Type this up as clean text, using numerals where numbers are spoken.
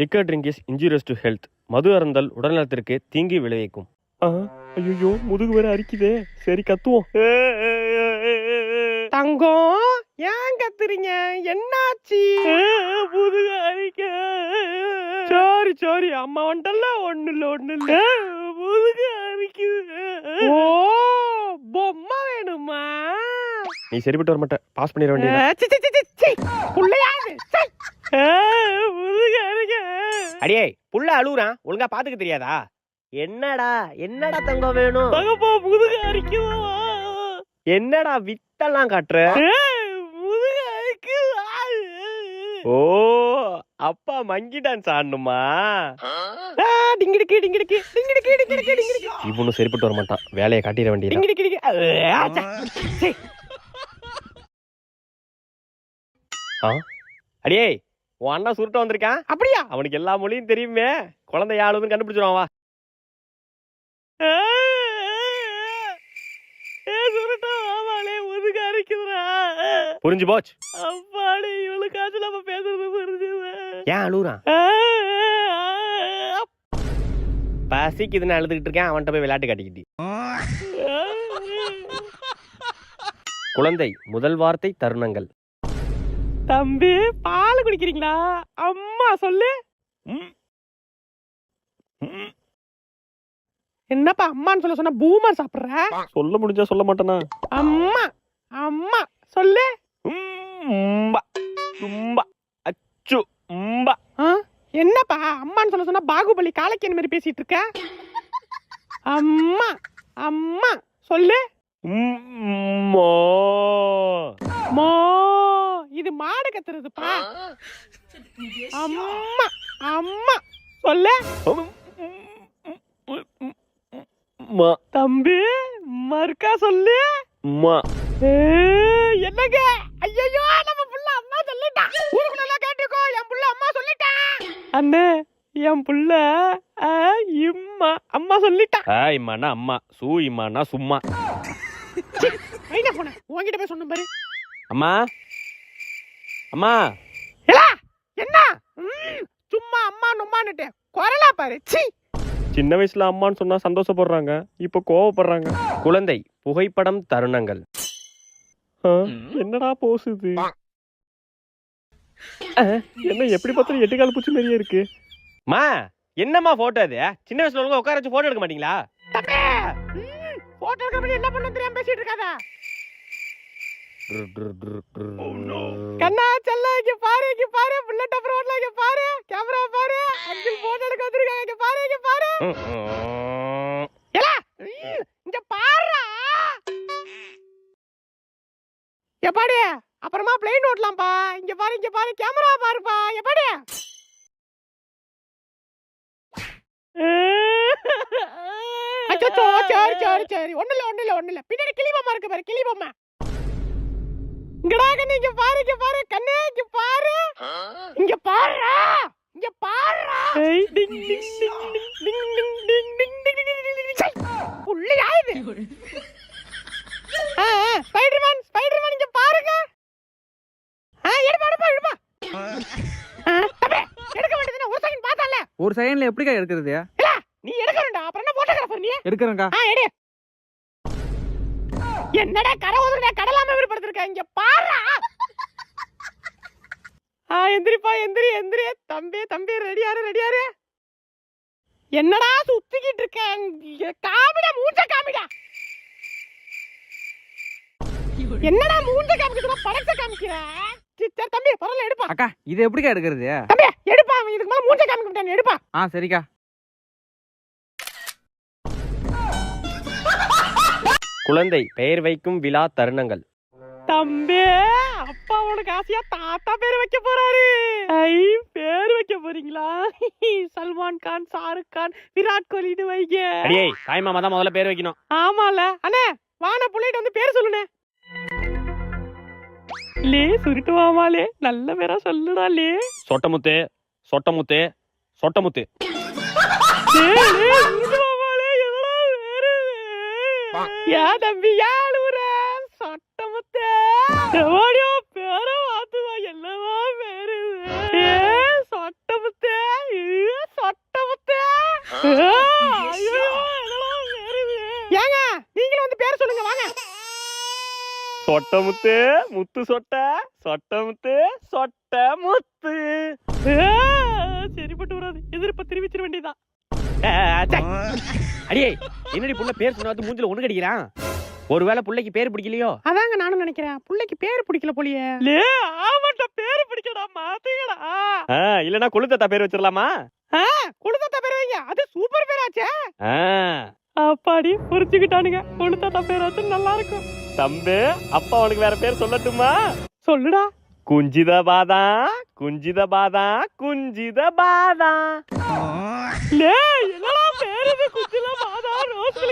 Liquor drink is injurious to health. மது அருந்தல் உடல்நலத்திற்கு தீங்கி விளைவிக்கும். ஐயோ முதுகு வேற அரிக்குதே. சரி கத்துவோம். தங்கம் ஏன் கத்துறீங்க? என்னாச்சு? முதுகு அரிக்க. சாரி அம்மா வந்துட்டல. ஒண்ணு இல்ல முதுகு அரிக்குது. ஓ பொம்மை வேணுமா? நீ சரிப்பட்டு வர மாட்ட. பாஸ் பண்ணிட வேண்டியது. முதுகு அரிக்க. அடியே புள்ள அழுகுறான், ஒழுங்கா பாத்துக்க தெரியாதா? என்னடா தங்கம் வேணும்? தங்கப்பா முதுகு அரிக்குதா? என்னடா வித்தெல்லாம் காட்டுற? முதுகு அரிக்குது. ஓ அப்பா மங்கி டான்ஸ் ஆடணுமா? இவனும் சரிப்பட்டு வர மாட்டான். வேலையை காட்டிட வேண்டியது. அடியே உன் அண்ணா சுருட்ட வந்திருக்கான். அப்படியா? அவனுக்கு எல்லா மொழியும் தெரியுமே. குழந்தை யாழுதுன்னு கண்டுபிடிச்சிருவான். வா. புரிஞ்சு போச்சு. அப்பாடி இவளுக்காச்சும் நம்ம பேசுறது புரிஞ்சுது. ஏன் அழுகுறான்? பசிக்குதுன்னு அழுதுகிட்டு இருக்கேன். அவன்கிட்ட போய் விளையாட்டு காட்டிக்கிட்டு. குழந்தை முதல் வார்த்தை தருணங்கள். தம்பி பால் குடிக்கிறீங்களா? அம்மா சொல்லு. என்னப்பா அம்மான்னு சொல்ல சொன்னா பூமர் சாப்பிடுற? சொல்ல முடிஞ்சா சொல்ல மாட்டேனா? அம்மா அம்மா சொல்லு. அச்சு. என்னப்பா அம்மான்னு சொல்ல சொன்னா பாகுபலி காலக்கேன் மாதிரி பேசிட்டு இருக்க? அம்மா அம்மா சொல்லு. மோ இது மாடு கத்துறதுப்பா. அம்மா அம்மா சொல்லு. தம்பி மறுக்கா சொல்லு. என்னங்க? ஐயோ நம்ம புள்ள அம்மா சொல்லிட்டான். ஊருக்குள்ள கேட்டுக்கோ, என் புள்ள அம்மா சொல்லிட்டான். அண்ணே என் புள்ள இம்மா அம்மா சொல்லிட்டான். இம்மானா அம்மா, சூ இம்மானா சும்மா. ஐயா போன உன்கிட்ட போய் சொன்ன பாரு. அம்மா அம்மா என்ன சும்மா அம்மா நொம்மான்னுட்டு குரலா பாரு. சின்ன வயசுல அம்மான்னு சொன்னா சந்தோஷப்படுறாங்க, இப்ப கோவப்படுறாங்க. குழந்தை புகைப்படம் தருணங்கள். என்னடா போசுது? என்ன எப்படி பார்த்தா 8 கால் பூச்சி மாதிரியே இருக்கு. மா என்னம்மா போட்டோ அது? சின்ன வயசுல ஒழுங்கா உட்கார வச்சு போட்டோ எடுக்க மாட்டீங்களா? போட்டோ எடுக்க பண்ணி என்ன பண்ண தெரியாம பேசிட்டு இருக்காத. கண்ணா செல்ல இங்க பாரு புல்லட் அப்புறம் ஓடல. இங்க பாரு கேமரா பாரு. அங்கிள் போட்டோ எடுக்க வந்திருக்காங்க. இங்க பாரு ஏலா இங்க பாருடா. எப்பாடி அப்புறமா பிளேன் ஓட்டலாம்ப்பா. இங்க பாரு கேமரா பாருப்பா. எப்பாடி அச்சோ சரி ஒண்ணு இல்ல பின்னாடி கிளி பொம்மை இருக்கு பாரு. கிளி பொம்மை இங்கடா கண்ணு. இங்க பாரு கண்ணு. இங்க பாருடா. புள்ளையா இது? ஸ்பைடர்மேன் இங்க பாருங்க. எடுப்பா எடுக்க வேண்டியதுன்னா ஒரு செகண்ட் பார்த்தால. ஒரு செகண்ட்ல எப்படிக்கா எடுக்கிறது? இல்ல நீ எடுக்க வேண்டாம். அப்புறம் என்ன போட்டோகிராஃபர் நீ? எடுக்கறேன்க்கா. எடு. என்னடா கரை ஓதுறடா கடலாம விருப்பப்படுத்திருக்க. இங்க பாருடா. எந்திரிப்பா எந்திரி. தம்பி ரெடியாரு. என்னடா சுத்திக்கிட்டு இருக்க? காமிடா மூஞ்ச காமிடா. என்னடா மூஞ்ச காமிக்கிறா? படத்தை காமிக்கிற? தம்பி பரவாயில்ல எடுப்பா. அக்கா இது எப்படிக்கா எடுக்கிறது? தம்பி எடுப்பா. இதுக்கு மேல மூஞ்ச காமிக்க மாட்டேன். எடுப்பா. சரிக்கா. குழந்தை பெயர் வைக்கும் விழா தருணங்கள். தம்பி அப்பா உனக்கு ஆசையா தாத்தா பேர் வைக்க போறாரு. பேர் வைக்க போறீங்களா? சல்மான் கான், ஷாருக் கான், விராட் கோலின்னு வைங்க. அடியே தாய் மாமா தான் முதல்ல பேர் வைக்கணும். ஆமால அண்ணே வான புள்ளைட்டு வந்து பேர் சொல்லுனே. லே சுருட்டு மாமாலே நல்ல பேரா சொல்லுடா. லே சொட்டமுத்து. யா தம்பி யாழுற சொட்டமுத்து. எவடியோ பேர வாத்துவா. என்னவா பேரு? சொட்டமுத்து ஏங்க நீங்களும் வந்து பேர் சொல்லுங்க வாங்க. சொட்ட முத்து முத்து சொட்ட சொட்ட முத்து சொட்ட முத்து. சரிப்பட்டு வராது, எதிர்ப்ப தெரிவிச்சிட வேண்டியதான். அடியே என்னடி புள்ள பேர் சொன்னாது மூஞ்சில ஒண்ணு கடிக்கிறான். ஒருவேளை புள்ளைக்கு பேர் பிடிக்கலையோ? அதாங்க நானும் நினைக்கிறேன், புள்ளைக்கு பேர் பிடிக்கல போலியே. ஆமாட்ட பேர் பிடிக்கடா, மாத்தீங்கடா. இல்லனா கொழுத்தத்தா பேர் வச்சிரலாமா? கொழுத்தத்தா பேர் வைங்க, அது சூப்பர் பேராச்சே. அப்பாடி புரிஞ்சுக்கிட்டானுங்க, கொழுத்தத்தா பேராச்சு நல்லா இருக்கும். தம்பி அப்பா உனக்கு வேற பேர் சொல்லட்டுமா? சொல்லுடா. குஞ்சித பாதம் குஞ்சித பாதம் குஞ்சித பாதம். என்னடா பேரு குஞ்சித பாதம் ரோஸ்